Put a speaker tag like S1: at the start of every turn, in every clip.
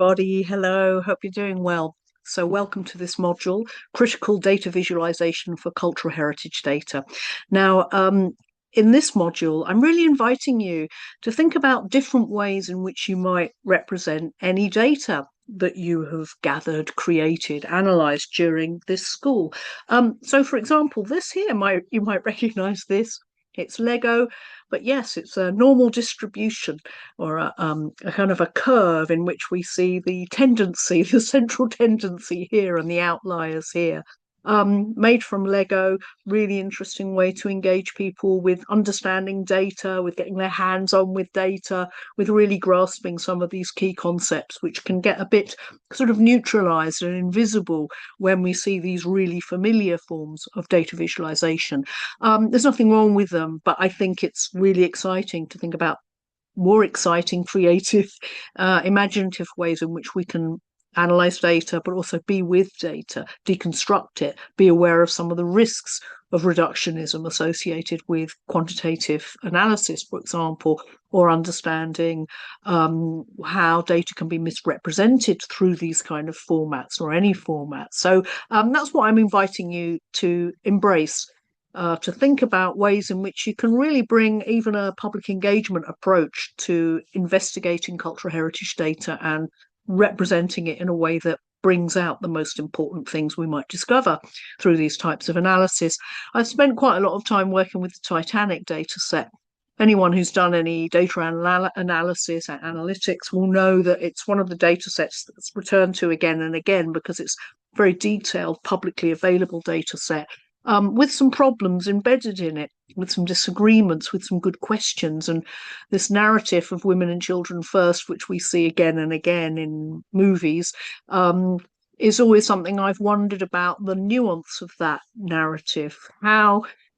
S1: everybody. Hello, hope you're doing well. So, welcome to this module, Critical Data Visualization for Cultural Heritage Data. Now, in this module, I'm really inviting you to think about different ways in which you might represent any data that you have gathered, created, analysed during this school. So, for example, this here, you might recognise this. It's Lego, but yes, it's a normal distribution or a kind of a curve in which we see the tendency, the central tendency here and the outliers here. Made from Lego, really interesting way to engage people with understanding data, with getting their hands on with data, with really grasping some of these key concepts, which can get a bit sort of neutralized and invisible when we see these really familiar forms of data visualization. There's nothing wrong with them, but I think it's really exciting to think about more exciting, creative, imaginative ways in which we can analyze data, but also be with data, deconstruct it, be aware of some of the risks of reductionism associated with quantitative analysis, for example, or understanding how data can be misrepresented through these kind of formats or any format. So that's what I'm inviting you to embrace. To think about ways in which you can really bring even a public engagement approach to investigating cultural heritage data and representing it in a way that brings out the most important things we might discover through these types of analysis. I've spent quite a lot of time working with the Titanic data set. Anyone who's done any data analysis and analytics will know that it's one of the data sets that's returned to again and again because it's a very detailed, publicly available data set with some problems embedded in it, with some disagreements, with some good questions. And this narrative of women and children first, which we see again and again in movies, is always something I've wondered about, the nuance of that narrative.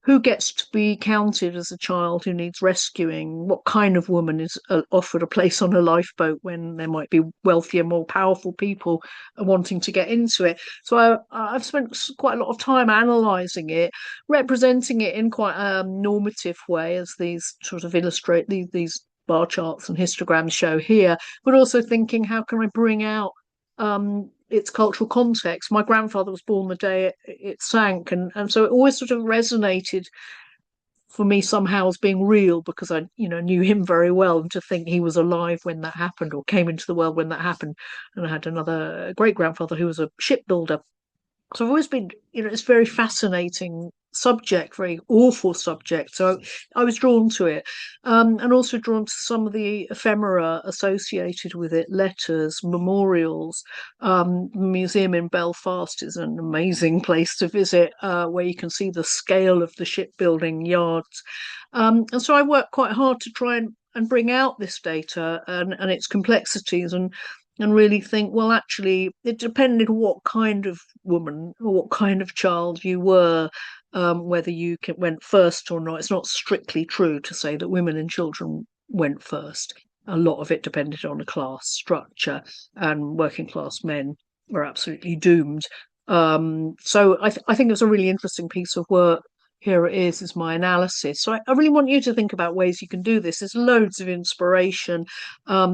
S1: Who gets to be counted as a child who needs rescuing? What kind of woman is offered a place on a lifeboat when there might be wealthier, more powerful people wanting to get into it? So I've spent quite a lot of time analysing it, representing it in quite a normative way, as these sort of illustrate these bar charts and histograms show here, but also thinking, how can I bring out its cultural context? My grandfather was born the day it sank, and so it always sort of resonated for me somehow as being real because I knew him very well, and to think he was alive when that happened or came into the world when that happened. And I had another great grandfather who was a shipbuilder. So I've always been, it's a very fascinating subject, very awful subject. So I was drawn to it, and also drawn to some of the ephemera associated with it, letters, memorials. The museum in Belfast is an amazing place to visit, where you can see the scale of the shipbuilding yards. And so I worked quite hard to try and bring out this data and its complexities and really think, well, actually, it depended what kind of woman or what kind of child you were, whether you went first or not. It's not strictly true to say that women and children went first. A lot of it depended on a class structure, and working class men were absolutely doomed. So I think it was a really interesting piece of work. Here it is my analysis. So I really want you to think about ways you can do this. There's loads of inspiration.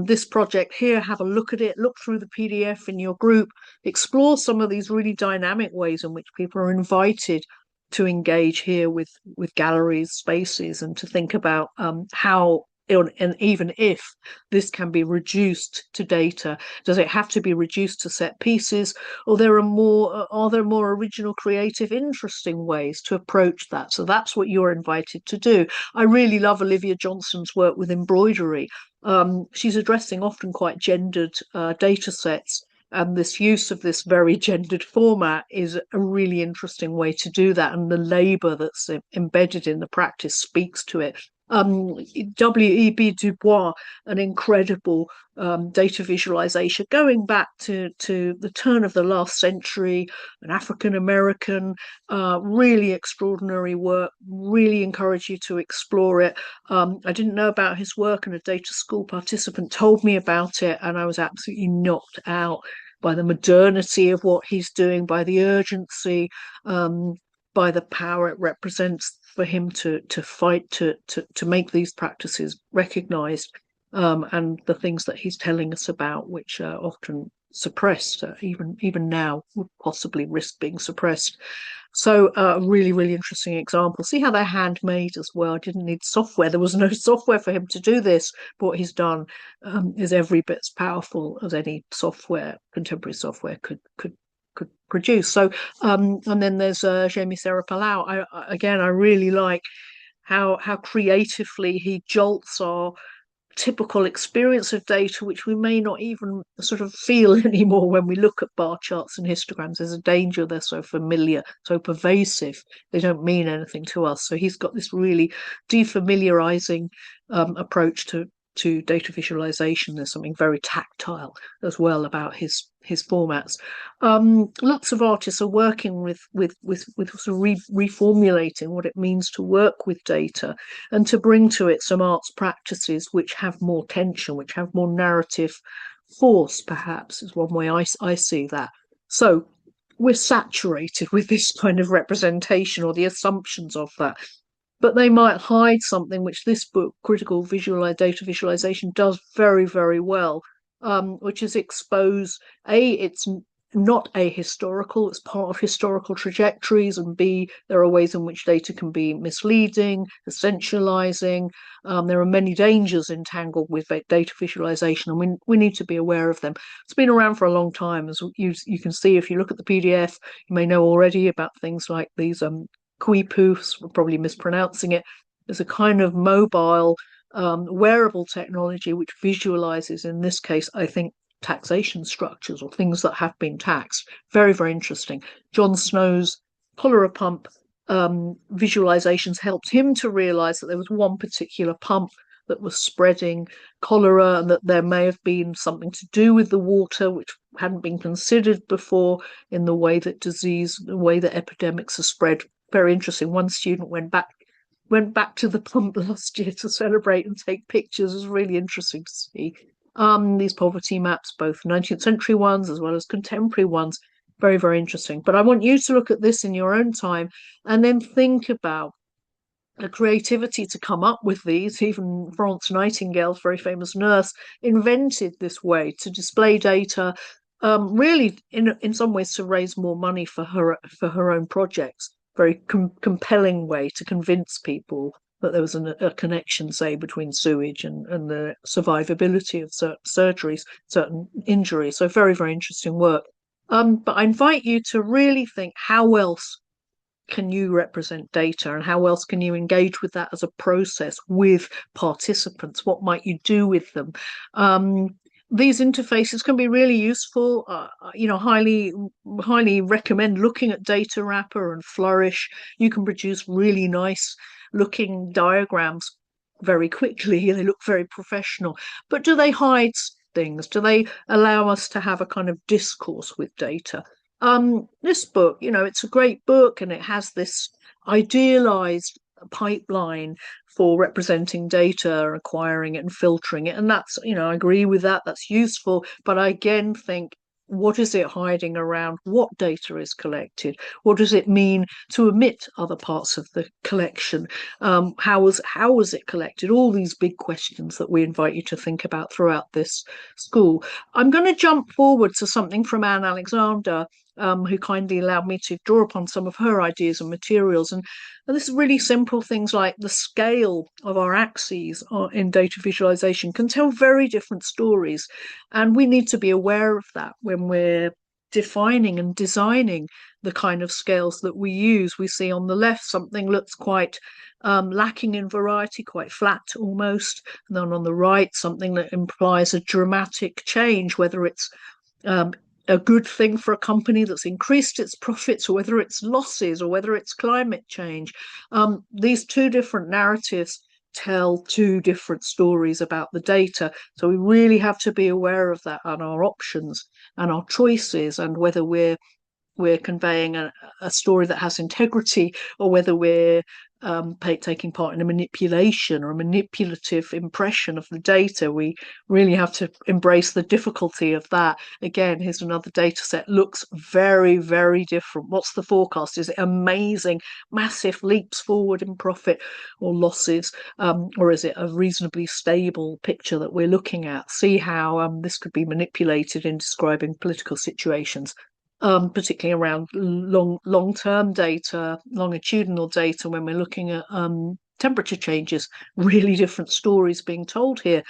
S1: This project here, have a look at it, look through the PDF in your group, explore some of these really dynamic ways in which people are invited to engage here with galleries, spaces, and to think about how, and even if this can be reduced to data, does it have to be reduced to set pieces, or are there more original, creative, interesting ways to approach that? So that's what you're invited to do. I really love Olivia Johnson's work with embroidery. She's addressing often quite gendered data sets, and this use of this very gendered format is a really interesting way to do that, and the labour that's embedded in the practice speaks to it. W.E.B. Du Bois, an incredible data visualization going back to the turn of the last century, an African American, really extraordinary work. Really encourage you to explore it. I didn't know about his work, and a data school participant told me about it, and I was absolutely knocked out by the modernity of what he's doing, by the urgency, by the power it represents for him to fight to make these practices recognised. and the things that he's telling us about, which are often suppressed, even now would possibly risk being suppressed. So really, really interesting example. See how they're handmade as well. Didn't need software. There was no software for him to do this. But what he's done is every bit as powerful as any software, contemporary software could produce. So and then there's Jamie Serra Palau. I really like how creatively he jolts our typical experience of data, which we may not even sort of feel anymore when we look at bar charts and histograms. There's a danger they're so familiar, so pervasive, they don't mean anything to us. So he's got this really defamiliarizing approach to data visualization. There's something very tactile as well about his formats. Lots of artists are working with sort of reformulating what it means to work with data and to bring to it some arts practices which have more tension, which have more narrative force, perhaps, is one way I see that. So we're saturated with this kind of representation or the assumptions of that, but they might hide something which this book, Critical Data Visualization, does very, very well, which is expose, A, it's not ahistorical, it's part of historical trajectories, and B, there are ways in which data can be misleading, essentializing. There are many dangers entangled with data visualization, and we need to be aware of them. It's been around for a long time, as you can see if you look at the PDF. You may know already about things like these Quipoofs, we're probably mispronouncing it. There's a kind of mobile wearable technology which visualizes, in this case, I think, taxation structures or things that have been taxed. Very, very interesting. John Snow's cholera pump visualizations helped him to realize that there was one particular pump that was spreading cholera, and that there may have been something to do with the water which hadn't been considered before in the way that epidemics are spread. Very interesting. One student went back to the pump last year to celebrate and take pictures. It was really interesting to see these poverty maps, both 19th century ones as well as contemporary ones. Very, very interesting. But I want you to look at this in your own time and then think about the creativity to come up with these. Even Florence Nightingale, very famous nurse, invented this way to display data, really in some ways to raise more money for her own projects. Very compelling way to convince people that there was a connection, say, between sewage and the survivability of certain surgeries, certain injuries. So very, very interesting work. But I invite you to really think, how else can you represent data, and how else can you engage with that as a process with participants? What might you do with them? These interfaces can be really useful. Highly recommend looking at Data Wrapper and Flourish. You can produce really nice looking diagrams very quickly. They look very professional. But do they hide things? Do they allow us to have a kind of discourse with data? This book, it's a great book, and it has this idealized pipeline for representing data, acquiring it and filtering it. And that's, I agree with that. That's useful. But I again think, what is it hiding around what data is collected? What does it mean to omit other parts of the collection? How was it collected? All these big questions that we invite you to think about throughout this school. I'm going to jump forward to something from Anne Alexander, who kindly allowed me to draw upon some of her ideas and materials. And this is really simple things like the scale of our axes in data visualization can tell very different stories. And we need to be aware of that when we're defining and designing the kind of scales that we use. We see on the left something looks quite lacking in variety, quite flat almost. And then on the right, something that implies a dramatic change, whether it's a good thing for a company that's increased its profits, or whether it's losses, or whether it's climate change. These two different narratives tell two different stories about the data. So we really have to be aware of that, and our options and our choices, and whether we're conveying a story that has integrity, or whether we're taking part in a manipulation or a manipulative impression of the data. We really have to embrace the difficulty of that. Again, here's another data set, looks very, very different. What's the forecast? Is it amazing, massive leaps forward in profit or losses, or is it a reasonably stable picture that we're looking at? See how this could be manipulated in describing political situations. Particularly around long-term data, longitudinal data, when we're looking at temperature changes, really different stories being told here.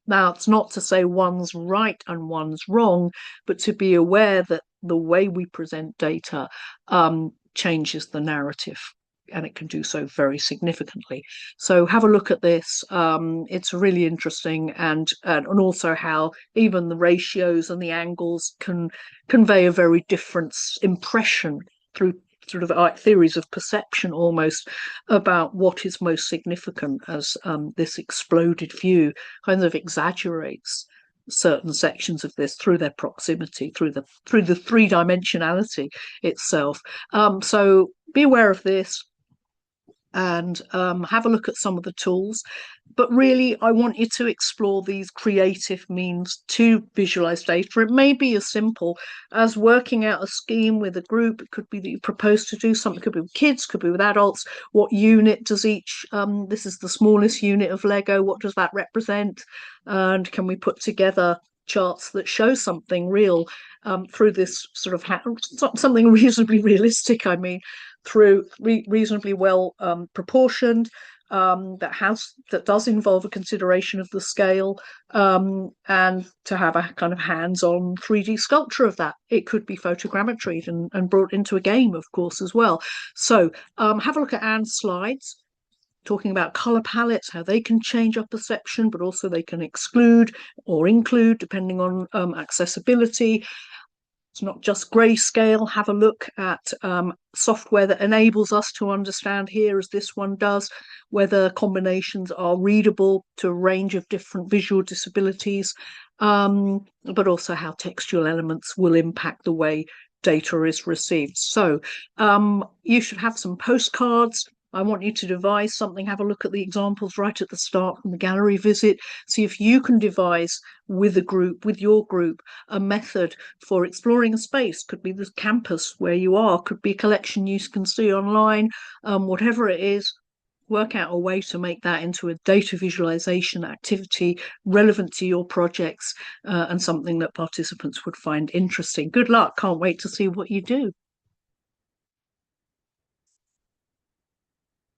S1: Now, it's not to say one's right and one's wrong, but to be aware that the way we present data changes the narrative, and it can do so very significantly. So have a look at this. It's really interesting, and also how even the ratios and the angles can convey a very different impression through sort of theories of perception almost about what is most significant, as this exploded view kind of exaggerates certain sections of this through their proximity, through the three-dimensionality itself. So be aware of this, and have a look at some of the tools. But really, I want you to explore these creative means to visualize data. It may be as simple as working out a scheme with a group. It could be that you propose to do something. It could be with kids, could be with adults. What unit does each, this is the smallest unit of Lego, what does that represent? And can we put together charts that show something real through this sort of something reasonably realistic, I mean, through reasonably well proportioned, that does involve a consideration of the scale, and to have a kind of hands-on 3D sculpture of that. It could be photogrammetried and brought into a game, of course, as well. So have a look at Anne's slides, talking about color palettes, how they can change our perception, but also they can exclude or include depending on accessibility. It's not just grayscale. Have a look at software that enables us to understand here, as this one does, whether combinations are readable to a range of different visual disabilities, but also how textual elements will impact the way data is received. So you should have some postcards. I want you to devise something. Have a look at the examples right at the start from the gallery visit. See if you can devise with a group, with your group, a method for exploring a space. Could be the campus where you are, could be a collection you can see online, whatever it is. Work out a way to make that into a data visualization activity relevant to your projects, and something that participants would find interesting. Good luck. Can't wait to see what you do.